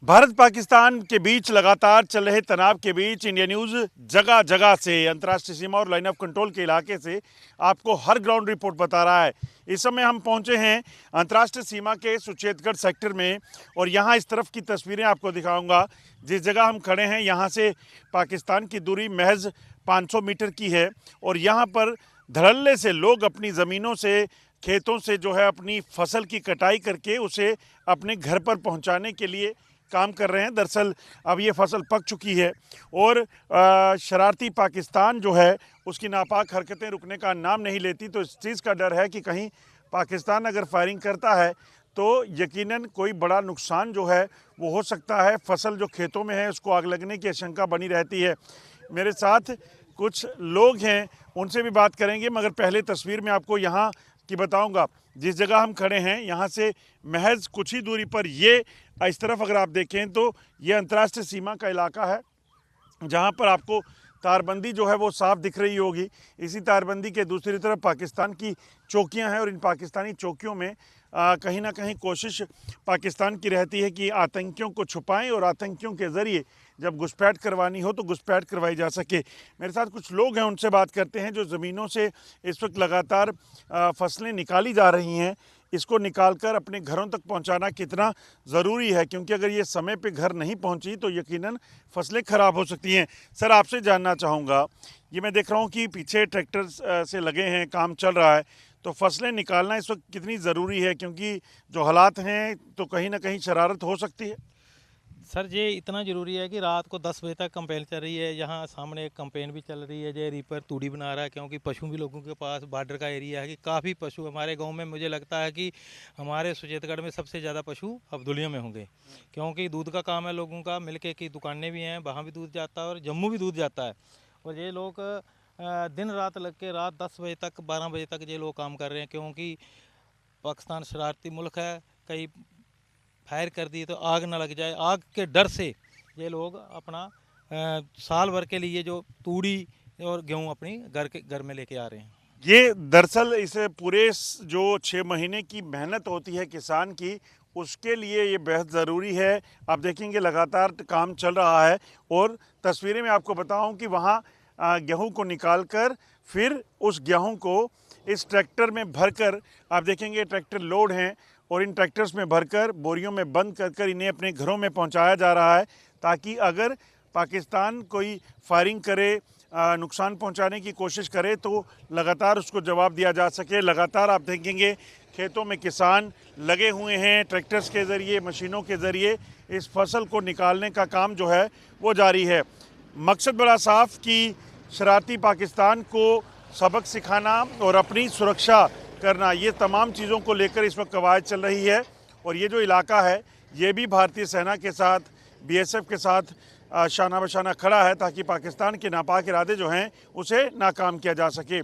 भारत पाकिस्तान के बीच लगातार चल रहे तनाव के बीच इंडिया न्यूज़ जगह जगह से अंतर्राष्ट्रीय सीमा और लाइन ऑफ कंट्रोल के इलाके से आपको हर ग्राउंड रिपोर्ट बता रहा है। इस समय हम पहुंचे हैं अंतर्राष्ट्रीय सीमा के सुचेतगढ़ सेक्टर में और यहां इस तरफ की तस्वीरें आपको दिखाऊंगा। जिस जगह हम खड़े हैं यहां से पाकिस्तान की दूरी महज 500 मीटर की है और यहाँ पर धड़ल्ले से लोग अपनी ज़मीनों से, खेतों से जो है अपनी फसल की कटाई करके उसे अपने घर पर पहुँचाने के लिए काम कर रहे हैं। दरअसल अब ये फसल पक चुकी है और शरारती पाकिस्तान जो है उसकी नापाक हरकतें रुकने का नाम नहीं लेती। तो इस चीज़ का डर है कि कहीं पाकिस्तान अगर फायरिंग करता है तो यकीनन कोई बड़ा नुकसान जो है वो हो सकता है। फसल जो खेतों में है उसको आग लगने की आशंका बनी रहती है। मेरे साथ कुछ लोग हैं, उनसे भी बात करेंगे, मगर पहले तस्वीर में आपको यहाँ की बताऊंगा। जिस जगह हम खड़े हैं यहाँ से महज कुछ ही दूरी पर ये इस तरफ अगर आप देखें तो ये अंतर्राष्ट्रीय सीमा का इलाका है, जहाँ पर आपको तारबंदी जो है वो साफ दिख रही होगी। इसी तारबंदी के दूसरी तरफ पाकिस्तान की चौकियां हैं और इन पाकिस्तानी चौकियों में कहीं ना कहीं कोशिश पाकिस्तान की रहती है कि आतंकियों को छुपाएं और आतंकियों के ज़रिए जब घुसपैठ करवानी हो तो घुसपैठ करवाई जा सके। मेरे साथ कुछ लोग हैं, उनसे बात करते हैं। जो ज़मीनों से इस वक्त लगातार फसलें निकाली जा रही हैं, इसको निकालकर अपने घरों तक पहुंचाना कितना ज़रूरी है, क्योंकि अगर ये समय पे घर नहीं पहुंची तो यकीनन फसलें ख़राब हो सकती हैं। सर, आपसे जानना चाहूँगा, ये मैं देख रहा हूँ कि पीछे ट्रैक्टर से लगे हैं, काम चल रहा है, तो फसलें निकालना इस वक्त कितनी ज़रूरी है, क्योंकि जो हालात हैं तो कहीं ना कहीं शरारत हो सकती है। सर, ये इतना ज़रूरी है कि रात को 10 बजे तक कंपेन चल रही है। यहाँ सामने एक कंपेन भी चल रही है, जो रीपर तूड़ी बना रहा है, क्योंकि पशु भी लोगों के पास बॉर्डर का एरिया है कि काफ़ी पशु हमारे गांव में, मुझे लगता है कि हमारे सुचेतगढ़ में सबसे ज़्यादा पशु अब्दुलिया में होंगे, क्योंकि दूध का काम है लोगों का। मिलके की दुकानें भी हैं, वहाँ भी दूध जाता है और जम्मू भी दूध जाता है। और ये लोग दिन रात लग के रात 10 बजे तक 12 बजे तक ये लोग काम कर रहे हैं, क्योंकि पाकिस्तान शरारती मुल्क है। कई फायर कर दी तो आग ना लग जाए, आग के डर से ये लोग अपना साल भर के लिए जो तूड़ी और गेहूं अपनी घर में लेके आ रहे हैं। ये दरअसल इस पूरे जो 6 महीने की मेहनत होती है किसान की, उसके लिए ये बेहद ज़रूरी है। आप देखेंगे लगातार काम चल रहा है और तस्वीरें में आपको बताऊं कि वहाँ गेहूं को निकालकर फिर उस गेहूं को इस ट्रैक्टर में भरकर, आप देखेंगे ट्रैक्टर लोड हैं और इन ट्रैक्टर्स में भरकर बोरियों में बंद कर इन्हें अपने घरों में पहुंचाया जा रहा है, ताकि अगर पाकिस्तान कोई फायरिंग करे, नुकसान पहुंचाने की कोशिश करे तो लगातार उसको जवाब दिया जा सके। लगातार आप देखेंगे खेतों में किसान लगे हुए हैं, ट्रैक्टर्स के ज़रिए, मशीनों के ज़रिए इस फसल को निकालने का काम जो है वो जारी है। मकसद बड़ा साफ कि शरारती पाकिस्तान को सबक सिखाना और अपनी सुरक्षा करना, ये तमाम चीज़ों को लेकर इस वक्त कवायद चल रही है। और ये जो इलाका है ये भी भारतीय सेना के साथ, बीएसएफ के साथ शाना बशाना खड़ा है, ताकि पाकिस्तान के नापाक इरादे जो हैं उसे नाकाम किया जा सके।